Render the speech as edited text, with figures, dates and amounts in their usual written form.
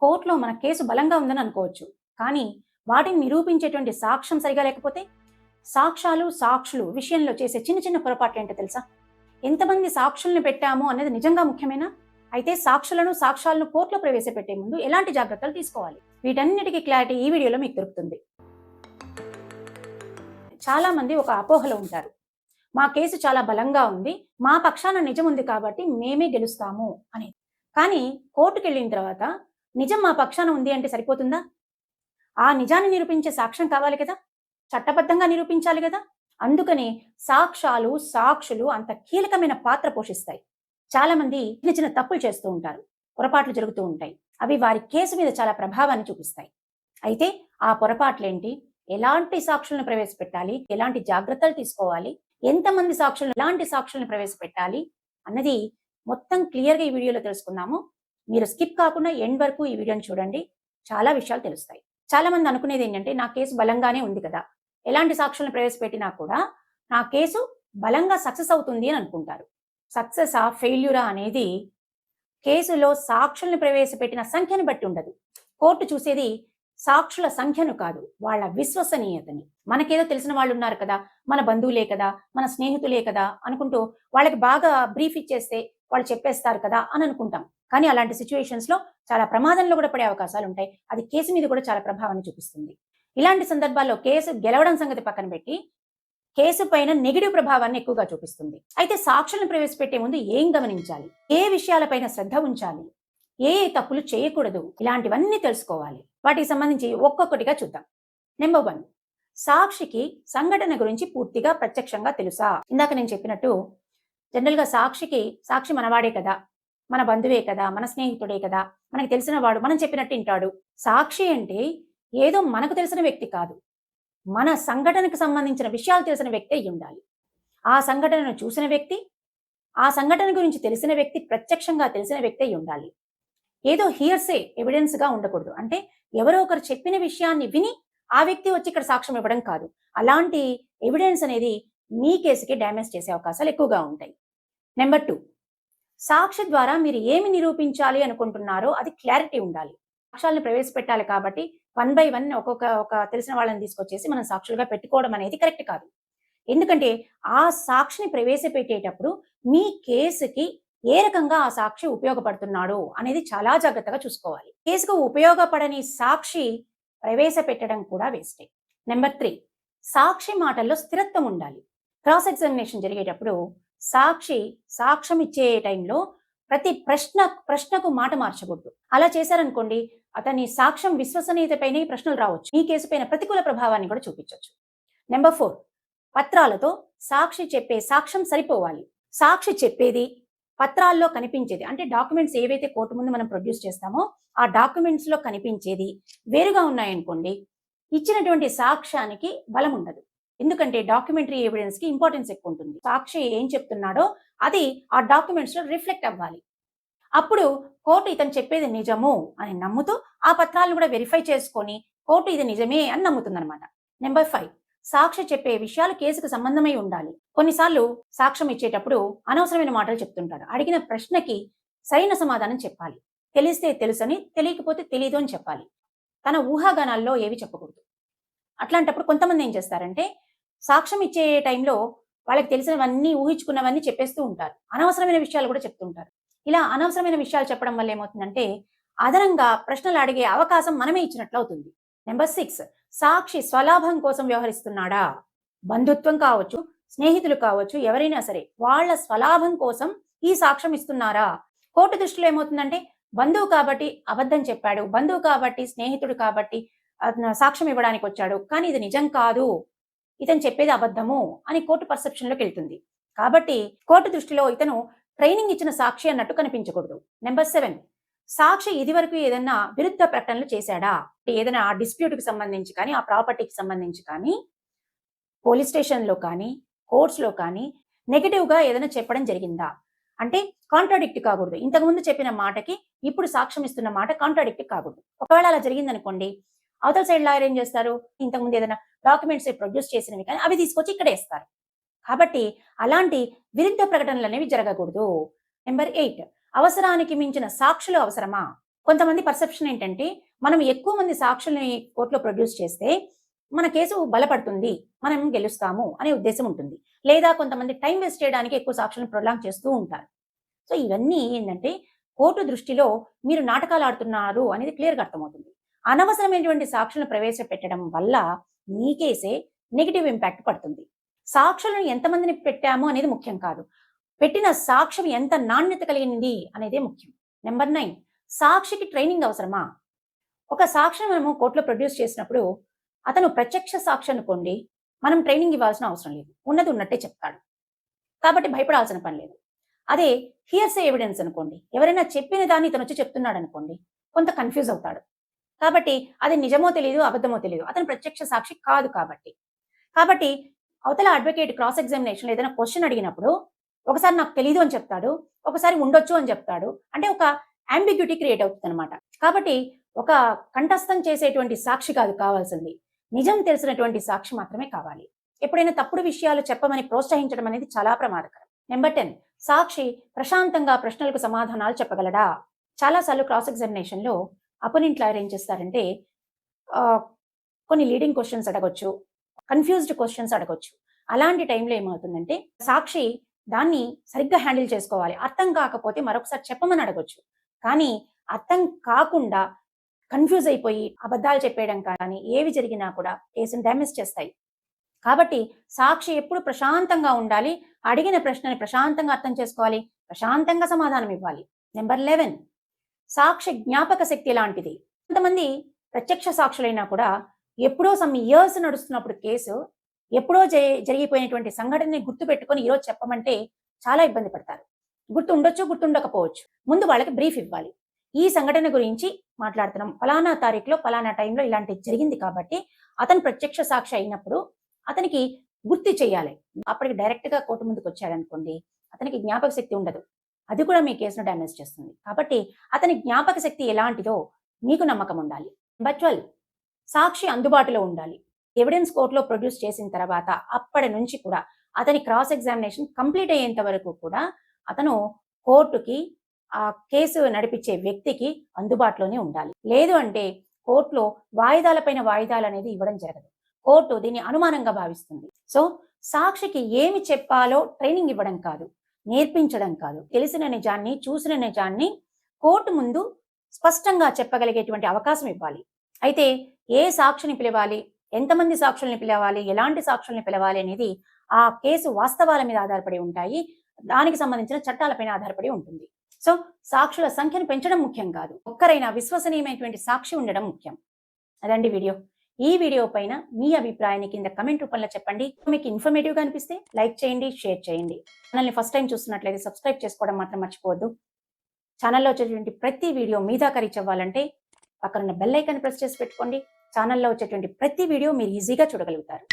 కోర్టులో మన కేసు బలంగా ఉందని అనుకోవచ్చు, కానీ వాటిని నిరూపించేటువంటి సాక్ష్యం సరిగా లేకపోతే సాక్షులు విషయంలో చేసే చిన్న చిన్న పొరపాట్లు ఏంటో తెలుసా? ఎంతమంది సాక్షుల్ని పెట్టాము అనేది నిజంగా ముఖ్యమేనా? అయితే సాక్ష్యాలను కోర్టులో ప్రవేశపెట్టే ముందు ఎలాంటి జాగ్రత్తలు తీసుకోవాలి? వీటన్నిటికీ క్లారిటీ ఈ వీడియోలో మీకు దొరుకుతుంది. చాలా మంది ఒక అపోహలో ఉంటారు. మా కేసు చాలా బలంగా ఉంది, మా పక్షాన నిజం ఉంది కాబట్టి మేమే గెలుస్తాము అనేది. కానీ కోర్టుకు వెళ్ళిన తర్వాత నిజం మా పక్షాన ఉంది అంటే సరిపోతుందా? ఆ నిజాన్ని నిరూపించే సాక్ష్యం కావాలి కదా, చట్టబద్ధంగా నిరూపించాలి కదా. అందుకని సాక్షులు అంత కీలకమైన పాత్ర పోషిస్తాయి. చాలా మంది చిన్న చిన్న తప్పులు చేస్తూ ఉంటారు, పొరపాట్లు జరుగుతూ ఉంటాయి. అవి వారి కేసు మీద చాలా ప్రభావాన్ని చూపిస్తాయి. అయితే ఆ పొరపాట్లేంటి, ఎలాంటి సాక్షులను ప్రవేశపెట్టాలి, ఎలాంటి జాగ్రత్తలు తీసుకోవాలి, ఎంతమంది ఎలాంటి సాక్షులను ప్రవేశపెట్టాలి అన్నది మొత్తం క్లియర్గా ఈ వీడియోలో తెలుసుకుందాము. మీరు స్కిప్ కాకుండా ఎండ్ వరకు ఈ వీడియోని చూడండి, చాలా విషయాలు తెలుస్తాయి. చాలా మంది అనుకునేది ఏంటంటే, నా కేసు బలంగానే ఉంది కదా, ఎలాంటి సాక్షులను ప్రవేశపెట్టినా కూడా నా కేసు బలంగా సక్సెస్ అవుతుంది అని అనుకుంటారు. సక్సెసా ఫెయిల్యూరా అనేది కేసులో సాక్షుల్ని ప్రవేశపెట్టిన సంఖ్యను బట్టి ఉండదు. కోర్టు చూసేది సాక్షుల సంఖ్యను కాదు, వాళ్ళ విశ్వసనీయతని. మనకేదో తెలిసిన వాళ్ళు ఉన్నారు కదా, మన బంధువులే కదా, మన స్నేహితులే కదా అనుకుంటూ వాళ్ళకి బాగా బ్రీఫ్ ఇచ్చేస్తే వాళ్ళు చెప్పేస్తారు కదా అని అనుకుంటాం. కానీ అలాంటి సిచ్యువేషన్స్ లో చాలా ప్రమాదంలో కూడా పడే అవకాశాలు ఉంటాయి. అది కేసు మీద కూడా చాలా ప్రభావాన్ని చూపిస్తుంది. ఇలాంటి సందర్భాల్లో కేసు గెలవడం సంగతి పక్కన పెట్టి కేసు పైన నెగిటివ్ ప్రభావాన్ని ఎక్కువగా చూపిస్తుంది. అయితే సాక్షులను ప్రవేశపెట్టే ముందు ఏం గమనించాలి, ఏ విషయాలపైన శ్రద్ధ ఉంచాలి, ఏ తప్పులు చేయకూడదు, ఇలాంటివన్నీ తెలుసుకోవాలి. వాటికి సంబంధించి ఒక్కొక్కటిగా చూద్దాం. నెంబర్ 1, సాక్షికి సంఘటన గురించి పూర్తిగా ప్రత్యక్షంగా తెలుసా? ఇందాక నేను చెప్పినట్టు జనరల్ గా సాక్షి మనవాడే కదా, మన బంధువే కదా, మన స్నేహితుడే కదా, మనకు తెలిసిన వాడు, మనం చెప్పినట్టు వింటాడు. సాక్షి అంటే ఏదో మనకు తెలిసిన వ్యక్తి కాదు, మన సంఘటనకు సంబంధించిన విషయాలు తెలిసిన వ్యక్తి అయి ఉండాలి. ఆ సంఘటనను చూసిన వ్యక్తి, ఆ సంఘటన గురించి తెలిసిన వ్యక్తి, ప్రత్యక్షంగా తెలిసిన వ్యక్తి అయి ఉండాలి. ఏదో హియర్సే ఎవిడెన్స్ గా ఉండకూడదు. అంటే ఎవరో ఒకరు చెప్పిన విషయాన్ని విని ఆ వ్యక్తి వచ్చి ఇక్కడ సాక్ష్యం ఇవ్వడం కాదు. అలాంటి ఎవిడెన్స్ అనేది మీ కేసుకి డ్యామేజ్ చేసే అవకాశాలు ఎక్కువగా ఉంటాయి. నెంబర్ 2, సాక్షి ద్వారా మీరు ఏమి నిరూపించాలి అనుకుంటున్నారో అది క్లారిటీ ఉండాలి. సాక్ష్యాలను ప్రవేశపెట్టాలి కాబట్టి 1 by 1 ఒక్కొక్క తెలిసిన వాళ్ళని తీసుకొచ్చేసి మనం సాక్షులుగా పెట్టుకోవడం అనేది కరెక్ట్ కాదు. ఎందుకంటే ఆ సాక్షిని ప్రవేశపెట్టేటప్పుడు మీ కేసుకి ఏ రకంగా ఆ సాక్షి ఉపయోగపడుతున్నాడు అనేది చాలా జాగ్రత్తగా చూసుకోవాలి. కేసుకు ఉపయోగపడని సాక్షి ప్రవేశపెట్టడం కూడా వేస్టే. నెంబర్ 3, సాక్షి మాటల్లో స్థిరత్వం ఉండాలి. క్రాస్ ఎగ్జామినేషన్ జరిగేటప్పుడు సాక్ష్యం ఇచ్చే టైంలో ప్రతి ప్రశ్నకు మాట మార్చకూడదు. అలా చేశారనుకోండి, అతని సాక్ష్యం విశ్వసనీయతపైన ప్రశ్నలు రావచ్చు, ఈ కేసు పైన ప్రతికూల ప్రభావాన్ని కూడా చూపించవచ్చు. నెంబర్ 4, పత్రాలతో సాక్షి చెప్పే సాక్ష్యం సరిపోవాలి. సాక్షి చెప్పేది పత్రాల్లో కనిపించేది, అంటే డాక్యుమెంట్స్ ఏవైతే కోర్టు ముందు మనం ప్రొడ్యూస్ చేస్తామో ఆ డాక్యుమెంట్స్ లో కనిపించేది వేరుగా ఉన్నాయనుకోండి, ఇచ్చినటువంటి సాక్ష్యానికి బలం ఉండదు. ఎందుకంటే డాక్యుమెంటరీ ఎవిడెన్స్ కి ఇంపార్టెన్స్ ఎక్కువ ఉంటుంది. సాక్షి ఏం చెప్తున్నాడో అది ఆ డాక్యుమెంట్స్ లో రిఫ్లెక్ట్ అవ్వాలి. అప్పుడు కోర్టు ఇతను చెప్పేది నిజము అని నమ్ముతూ ఆ పత్రాలను కూడా వెరిఫై చేసుకొని కోర్టు ఇది నిజమే అని నమ్ముతుంది అనమాట. నెంబర్ 5, సాక్షి చెప్పే విషయాలు కేసుకు సంబంధమై ఉండాలి. కొన్నిసార్లు సాక్ష్యం ఇచ్చేటప్పుడు అనవసరమైన మాటలు చెప్తుంటారు. అడిగిన ప్రశ్నకి సరైన సమాధానం చెప్పాలి. తెలిస్తే తెలుసని, తెలియకపోతే తెలీదు అని చెప్పాలి. తన ఊహాగానాల్లో ఏవి చెప్పకూడదు. అట్లాంటప్పుడు కొంతమంది ఏం చేస్తారంటే, సాక్ష్యం ఇచ్చే టైంలో వాళ్ళకి తెలిసినవన్నీ, ఊహించుకున్నవన్నీ చెప్పేస్తూ ఉంటారు. అనవసరమైన విషయాలు కూడా చెప్తుంటారు. ఇలా అనవసరమైన విషయాలు చెప్పడం వల్ల ఏమవుతుందంటే అదనంగా ప్రశ్నలు అడిగే అవకాశం మనమే ఇచ్చినట్లు అవుతుంది. నెంబర్ 6, సాక్షి స్వలాభం కోసం వ్యవహరిస్తున్నాడా? బంధుత్వం కావచ్చు, స్నేహితులు కావచ్చు, ఎవరైనా సరే వాళ్ళ స్వలాభం కోసం ఈ సాక్ష్యం ఇస్తున్నారా? కోర్టు దృష్టిలో ఏమవుతుందంటే, బంధువు కాబట్టి అబద్ధం చెప్పాడు, బంధువు కాబట్టి, స్నేహితుడు కాబట్టి సాక్ష్యం ఇవ్వడానికి వచ్చాడు, కానీ ఇది నిజం కాదు, ఇతను చెప్పేది అబద్ధము అని కోర్టు పర్సెప్షన్ లోకి వెళ్తుంది. కాబట్టి కోర్టు దృష్టిలో ఇతను ట్రైనింగ్ ఇచ్చిన సాక్షి అన్నట్టు కనిపించకూడదు. నెంబర్ 7, సాక్షి ఇదివరకు ఏదైనా విరుద్ధ ప్రకటనలు చేశాడా? ఏదైనా ఆ డిస్ప్యూట్ కి సంబంధించి కానీ, ఆ ప్రాపర్టీకి సంబంధించి కానీ, పోలీస్ స్టేషన్ లో కానీ, కోర్ట్స్ లో కానీ నెగిటివ్ గా ఏదైనా చెప్పడం జరిగిందా? అంటే కాంట్రాడిక్ట్ కాకూడదు. ఇంతకుముందు చెప్పిన మాటకి ఇప్పుడు సాక్ష్యం ఇస్తున్న మాట కాంట్రాడిక్ట్ కాకూడదు. ఒకవేళ అలా జరిగిందనుకోండి, అవతల సైడ్ లాయర్ ఏం చేస్తారు, ఇంతకుముందు ఏదైనా డాక్యుమెంట్స్ ప్రొడ్యూస్ చేసినవి కానీ అవి తీసుకొచ్చి ఇక్కడ వేస్తారు. కాబట్టి అలాంటి విరుద్ధ ప్రకటనలు అనేవి జరగకూడదు. నెంబర్ 8, అవసరానికి మించిన సాక్షులు అవసరమా? కొంతమంది పర్సెప్షన్ ఏంటంటే మనం ఎక్కువ మంది సాక్షుల్ని కోర్టులో ప్రొడ్యూస్ చేస్తే మన కేసు బలపడుతుంది, మనం గెలుస్తాము అనే ఉద్దేశం ఉంటుంది. లేదా కొంతమంది టైం వేస్ట్ చేయడానికి ఎక్కువ సాక్షులను ప్రొలాంగ్ చేస్తూ ఉంటారు. సో ఇవన్నీ ఏంటంటే కోర్టు దృష్టిలో మీరు నాటకాలు ఆడుతున్నారు అనేది క్లియర్గా అర్థమవుతుంది. అనవసరమైనటువంటి సాక్షులను ప్రవేశపెట్టడం వల్ల మీ కేసే నెగిటివ్ ఇంపాక్ట్ పడుతుంది. సాక్షులను ఎంతమందిని పెట్టాము అనేది ముఖ్యం కాదు, పెట్టిన సాక్ష్యం ఎంత నాణ్యత కలిగింది అనేదే ముఖ్యం. నెంబర్ 9, సాక్షికి ట్రైనింగ్ అవసరమా? ఒక సాక్షిని మనము కోర్టులో ప్రొడ్యూస్ చేసినప్పుడు అతను ప్రత్యక్ష సాక్షి అనుకోండి, మనం ట్రైనింగ్ ఇవ్వాల్సిన అవసరం లేదు, ఉన్నది ఉన్నట్టే చెప్తాడు కాబట్టి భయపడాల్సిన పని లేదు. అదే హియర్సే ఎవిడెన్స్ అనుకోండి, ఎవరైనా చెప్పిన దాన్ని ఇతను వచ్చి చెప్తున్నాడు అనుకోండి, కొంత కన్ఫ్యూజ్ అవుతాడు. కాబట్టి అది నిజమో తెలియదు, అబద్ధమో తెలియదు, అతను ప్రత్యక్ష సాక్షి కాదు కాబట్టి అవతల అడ్వకేట్ క్రాస్ ఎగ్జామినేషన్ ఏదైనా క్వశ్చన్ అడిగినప్పుడు ఒకసారి నాకు తెలీదు అని చెప్తాడు, ఒకసారి ఉండొచ్చు అని చెప్తాడు. అంటే ఒక అంబిగ్యూటీ క్రియేట్ అవుతుంది అనమాట. కాబట్టి ఒక కంఠస్థం చేసేటువంటి సాక్షి కాదు కావాల్సింది, నిజం తెలిసినటువంటి సాక్షి మాత్రమే కావాలి. ఎప్పుడైనా తప్పుడు విషయాలు చెప్పమని ప్రోత్సహించడం అనేది చాలా ప్రమాదకరం. నెంబర్ 10, సాక్షి ప్రశాంతంగా ప్రశ్నలకు సమాధానాలు చెప్పగలడా? చాలాసార్లు క్రాస్ ఎగ్జామినేషన్లో అపోనెంట్ లాయర్ ఏం చేస్తారంటే కొన్ని లీడింగ్ క్వశ్చన్స్ అడగొచ్చు, కన్ఫ్యూజ్డ్ క్వశ్చన్స్ అడగొచ్చు. అలాంటి టైంలో ఏమవుతుందంటే సాక్షి దాన్ని సరిగ్గా హ్యాండిల్ చేసుకోవాలి. అర్థం కాకపోతే మరొకసారి చెప్పమని అడగొచ్చు. కానీ అర్థం కాకుండా కన్ఫ్యూజ్ అయిపోయి అబద్ధాలు చెప్పేయడం కానీ ఏవి జరిగినా కూడా కేసును డ్యామేజ్ చేస్తాయి. కాబట్టి సాక్షి ఎప్పుడు ప్రశాంతంగా ఉండాలి, అడిగిన ప్రశ్నని ప్రశాంతంగా అర్థం చేసుకోవాలి, ప్రశాంతంగా సమాధానం ఇవ్వాలి. నెంబర్ 11, సాక్షి జ్ఞాపక శక్తి లాంటిది. కొంతమంది ప్రత్యక్ష సాక్షులైనా కూడా ఎప్పుడో సమ్ ఇయర్స్ నడుస్తున్నప్పుడు కేసు ఎప్పుడో జరిగిపోయినటువంటి సంఘటనని గుర్తు పెట్టుకొని ఈరోజు చెప్పమంటే చాలా ఇబ్బంది పడతారు. గుర్తు ఉండొచ్చు, గుర్తుండకపోవచ్చు. ముందు వాళ్ళకి బ్రీఫ్ ఇవ్వాలి. ఈ సంఘటన గురించి మాట్లాడుతున్నాం, ఫలానా తారీఖులో ఫలానా టైంలో ఇలాంటిది జరిగింది కాబట్టి అతను ప్రత్యక్ష సాక్షి అయినప్పుడు అతనికి గుర్తు చేయాలి. అప్పటికి డైరెక్ట్ గా కోర్టు ముందుకు వచ్చాడనుకోండి, అతనికి జ్ఞాపక శక్తి ఉండదు, అది కూడా మీ కేసును డ్యామేజ్ చేస్తుంది. కాబట్టి అతని జ్ఞాపక శక్తి ఎలాంటిదో మీకు నమ్మకం ఉండాలి. నెంబర్ 12, సాక్షి అందుబాటులో ఉండాలి. ఎవిడెన్స్ కోర్టులో ప్రొడ్యూస్ చేసిన తర్వాత అప్పటి నుంచి కూడా అతని క్రాస్ ఎగ్జామినేషన్ కంప్లీట్ అయ్యేంత వరకు కూడా అతను కోర్టుకి ఆ కేసు నడిపించే వ్యక్తికి అందుబాటులోనే ఉండాలి. లేదు అంటే కోర్టులో వాయిదాలపైన వాయిదాలు అనేది ఇవ్వడం జరగదు. కోర్టు దీన్ని అనుమానంగా భావిస్తుంది. సో సాక్షికి ఏమి చెప్పాలో ట్రైనింగ్ ఇవ్వడం కాదు, నేర్పించడం కాదు, తెలిసిన నిజాన్ని చూసిన నిజాన్ని కోర్టు ముందు స్పష్టంగా చెప్పగలిగేటువంటి అవకాశం ఇవ్వాలి. అయితే ఏ సాక్షిని పిలవాలి, ఎంతమంది సాక్షుల్ని పిలవాలి, ఎలాంటి సాక్షుల్ని పిలవాలి అనేది ఆ కేసు వాస్తవాల మీద ఆధారపడి ఉంటాయి, దానికి సంబంధించిన చట్టాలపైన ఆధారపడి ఉంటుంది. సో సాక్షుల సంఖ్యను పెంచడం ముఖ్యం కాదు, ఒక్కరైనా విశ్వసనీయమైనటువంటి సాక్షి ఉండడం ముఖ్యం. అదండి వీడియో. ఈ వీడియో పైన మీ అభిప్రాయాన్ని కింద కమెంట్ రూపంలో చెప్పండి. మీకు ఇన్ఫర్మేటివ్గా అనిపిస్తే లైక్ చేయండి, షేర్ చేయండి. ఛానల్ని ఫస్ట్ టైం చూస్తున్నట్లయితే సబ్స్క్రైబ్ చేసుకోవడం మాత్రం మర్చిపోవద్దు. ఛానల్లో వచ్చేటువంటి ప్రతి వీడియో మీ దాకా రీచ్ అవ్వాలంటే పక్కన బెల్ ఐకాన్ ప్రెస్ చేసి పెట్టుకోండి. ఛానల్లో వచ్చేటువంటి ప్రతి వీడియో మీరు ఈజీగా చూడగలుగుతారు.